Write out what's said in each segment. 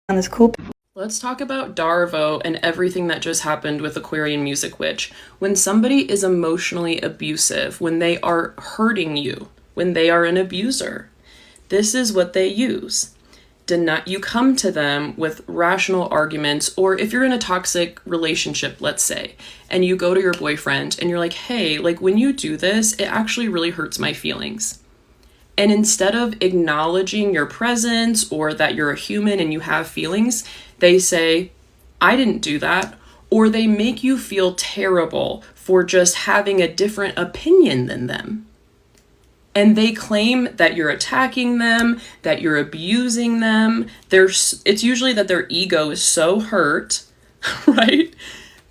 on this cool. Let's talk about Darvo and everything that just happened with Aquarian Music Witch. When somebody is emotionally abusive, when they are hurting you, when they are an abuser, this is what they use. You come to them with rational arguments, or if you're in a toxic relationship, let's say, and you go to your boyfriend and you're like, hey, like when you do this, it actually really hurts my feelings. And instead of acknowledging your presence or that you're a human and you have feelings, they say, I didn't do that. Or they make you feel terrible for just having a different opinion than them. And they claim that you're attacking them, that you're abusing them. It's usually that their ego is so hurt, right?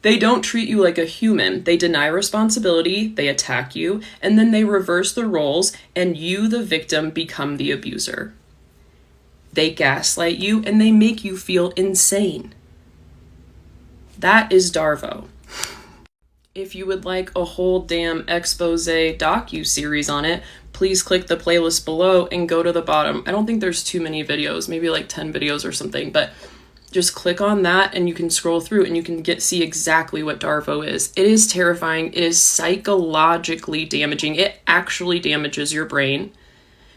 They don't treat you like a human. They deny responsibility, they attack you, and then they reverse the roles, and you, the victim, become the abuser. They gaslight you, and they make you feel insane. That is Darvo. If you would like a whole damn expose docu-series on it, please click the playlist below and go to the bottom. I don't think there's too many videos, maybe like 10 videos or something, but just click on that and you can scroll through and you can see exactly what Darvo is. It is terrifying. It is psychologically damaging. It actually damages your brain.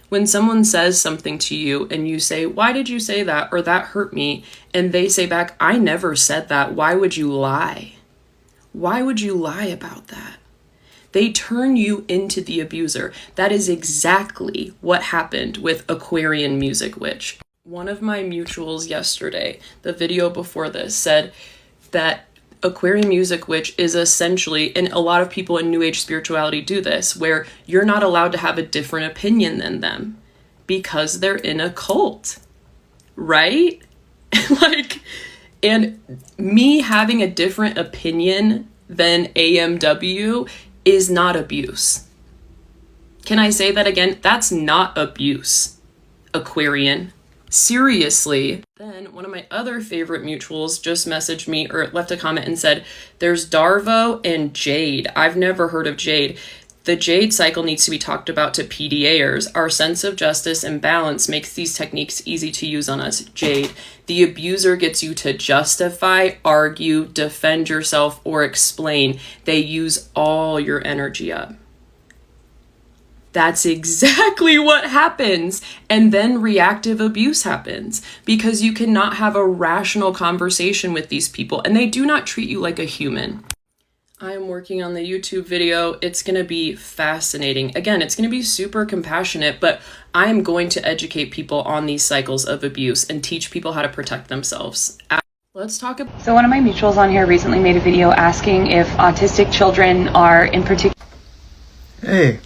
When someone says something to you and you say, why did you say that? Or that hurt me. And they say back, I never said that. Why would you lie? Why would you lie about that? They turn you into the abuser. That is exactly what happened with Aquarian Music Witch. One of my mutuals yesterday, the video before this, said that Aquarian Music Witch is essentially, and a lot of people in New Age spirituality do this, where you're not allowed to have a different opinion than them because they're in a cult, right? And me having a different opinion than AMW is not abuse. Can I say that again? That's not abuse, Aquarian. Seriously. Then one of my other favorite mutuals just messaged me or left a comment and said, there's Darvo and Jade. I've never heard of Jade. The Jade cycle needs to be talked about to PDAers. Our sense of justice and balance makes these techniques easy to use on us. Jade. The abuser gets you to justify, argue, defend yourself, or explain. They use all your energy up. That's exactly what happens. And then reactive abuse happens because you cannot have a rational conversation with these people and they do not treat you like a human. I am working on the YouTube video. It's going to be fascinating. Again, it's going to be super compassionate, but I am going to educate people on these cycles of abuse and teach people how to protect themselves. Let's talk about... So one of my mutuals on here recently made a video asking if autistic children are in particular... Hey.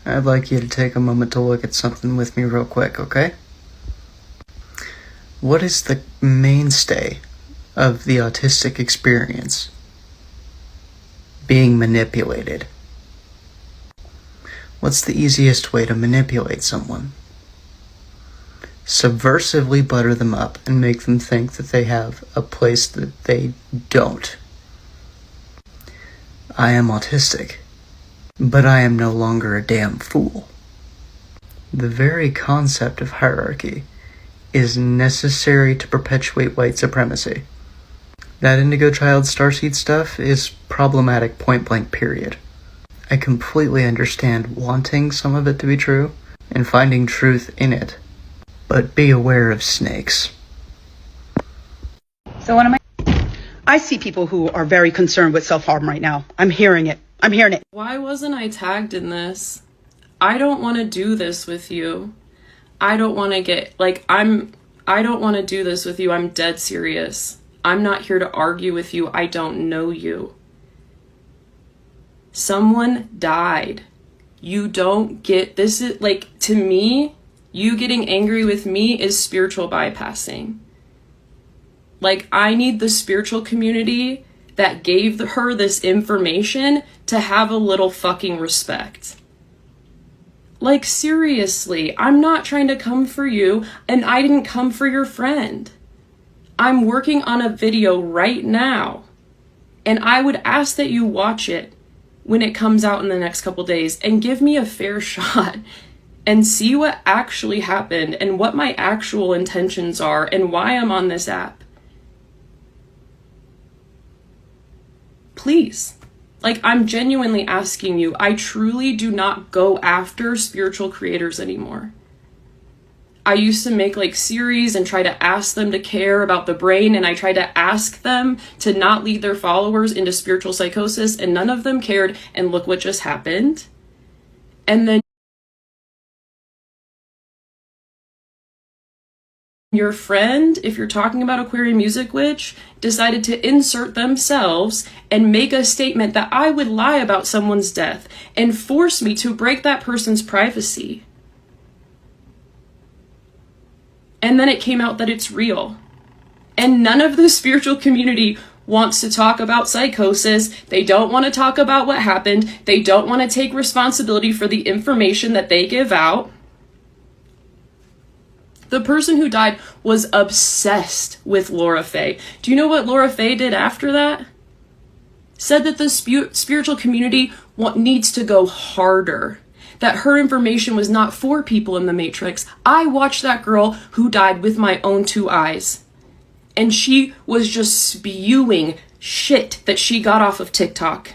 I'd like you to take a moment to look at something with me real quick, okay? What is the mainstay of the autistic experience? Being manipulated. What's the easiest way to manipulate someone? Subversively butter them up and make them think that they have a place that they don't. I am autistic. But I am no longer a damn fool. The very concept of hierarchy is necessary to perpetuate white supremacy. That indigo child starseed stuff is problematic point blank period. I completely understand wanting some of it to be true and finding truth in it, but be aware of snakes. So one of my... I see people who are very concerned with self-harm right now. I'm hearing it. Why wasn't I tagged in this? I don't want to do this with you. I don't want to get, I don't want to do this with you. I'm dead serious. I'm not here to argue with you. I don't know you. Someone died. You don't get, this is, to me, you getting angry with me is spiritual bypassing. I need the spiritual community that gave her this information to have a little fucking respect. Seriously, I'm not trying to come for you, and I didn't come for your friend. I'm working on a video right now, and I would ask that you watch it when it comes out in the next couple days and give me a fair shot and see what actually happened and what my actual intentions are and why I'm on this app. Please. Like, I'm genuinely asking you, I truly do not go after spiritual creators anymore. I used to make like series and try to ask them to care about the brain, and I tried to ask them to not lead their followers into spiritual psychosis, and none of them cared, and look what just happened. And then your friend, if you're talking about Aquarian Music Witch, decided to insert themselves and make a statement that I would lie about someone's death and force me to break that person's privacy. And then it came out that it's real. And none of the spiritual community wants to talk about psychosis. They don't want to talk about what happened. They don't want to take responsibility for the information that they give out. The person who died was obsessed with Laura Faye. Do you know what Laura Faye did after that? Said that the spiritual community needs to go harder. That her information was not for people in the Matrix. I watched that girl who died with my own 2 eyes. And she was just spewing shit that she got off of TikTok.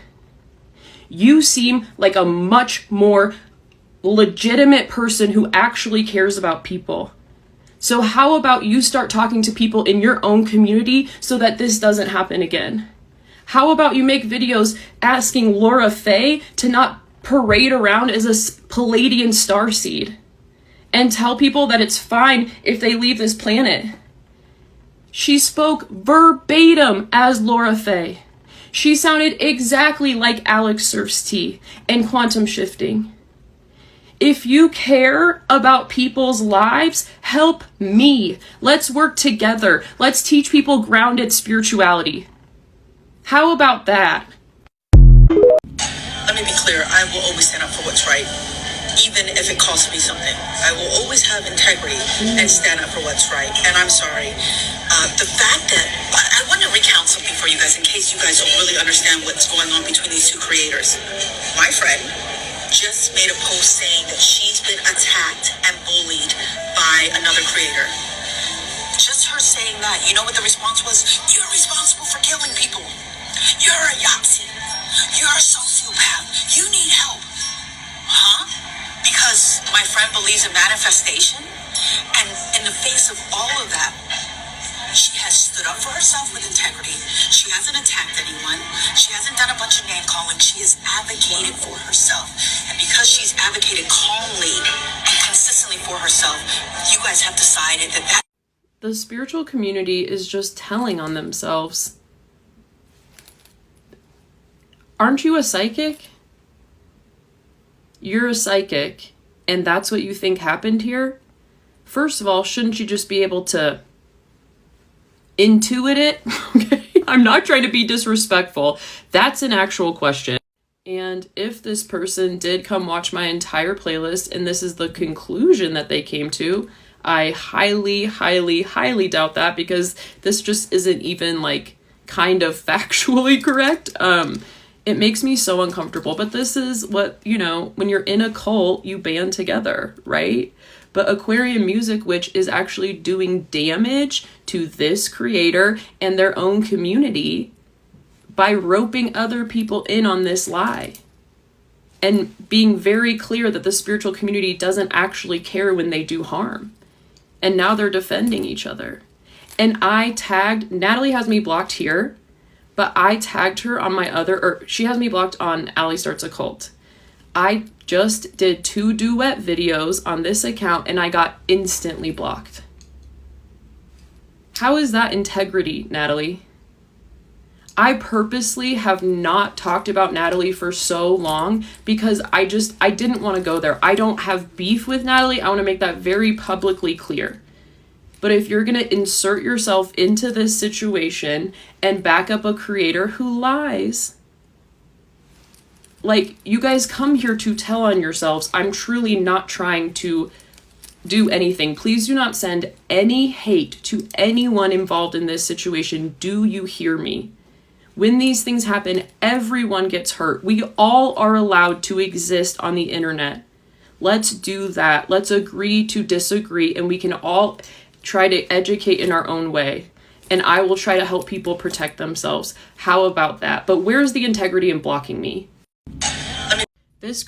You seem like a much more legitimate person who actually cares about people. So how about you start talking to people in your own community so that this doesn't happen again? How about you make videos asking Laura Faye to not parade around as a Palladian starseed and tell people that it's fine if they leave this planet? She spoke verbatim as Laura Faye. She sounded exactly like Alex Surf's Tea and quantum shifting. If you care about people's lives, help me. Let's work together. Let's teach people grounded spirituality. How about that? Let me be clear, I will always stand up for what's right, even if it costs me something. I will always have integrity and stand up for what's right. And I'm sorry. The fact that, I want to recount something for you guys in case you guys don't really understand what's going on between these two creators. My friend just made a post saying that she's been attacked and bullied by another creator. Just her saying that, you know what the response was? You're responsible for killing people. You're a Yahtzee. You're a sociopath. You need help. Huh? Because my friend believes in manifestation? And in the face of all of that, she has stood up for herself with integrity. She hasn't attacked anyone. She hasn't done a bunch of name calling. She has advocated for herself. And because she's advocated calmly and consistently for herself, you guys have decided that The spiritual community is just telling on themselves. Aren't you a psychic? You're a psychic, and that's what you think happened here? First of all, shouldn't you just be able to intuit it? Okay, I'm not trying to be disrespectful. That's an actual question. And if this person did come watch my entire playlist and this is the conclusion that they came to, I highly, highly, highly doubt that, because this just isn't even like kind of factually correct. It makes me so uncomfortable, but this is what, you know, when you're in a cult, you band together, right? But Aquarian Music Witch is actually doing damage to this creator and their own community by roping other people in on this lie and being very clear that the spiritual community doesn't actually care when they do harm. And now they're defending each other. And I tagged, Natalie has me blocked here, but I tagged her on my other, or she has me blocked on AllieStartsACult. I just did 2 duet videos on this account and I got instantly blocked. How is that integrity, Natalie? I purposely have not talked about Natalie for so long because I didn't want to go there. I don't have beef with Natalie. I want to make that very publicly clear. But if you're going to insert yourself into this situation and back up a creator who lies, like, you guys come here to tell on yourselves. I'm truly not trying to do anything. Please do not send any hate to anyone involved in this situation. Do you hear me? When these things happen, everyone gets hurt. We all are allowed to exist on the internet. Let's do that. Let's agree to disagree, and we can all try to educate in our own way. And I will try to help people protect themselves. How about that? But where's the integrity in blocking me? This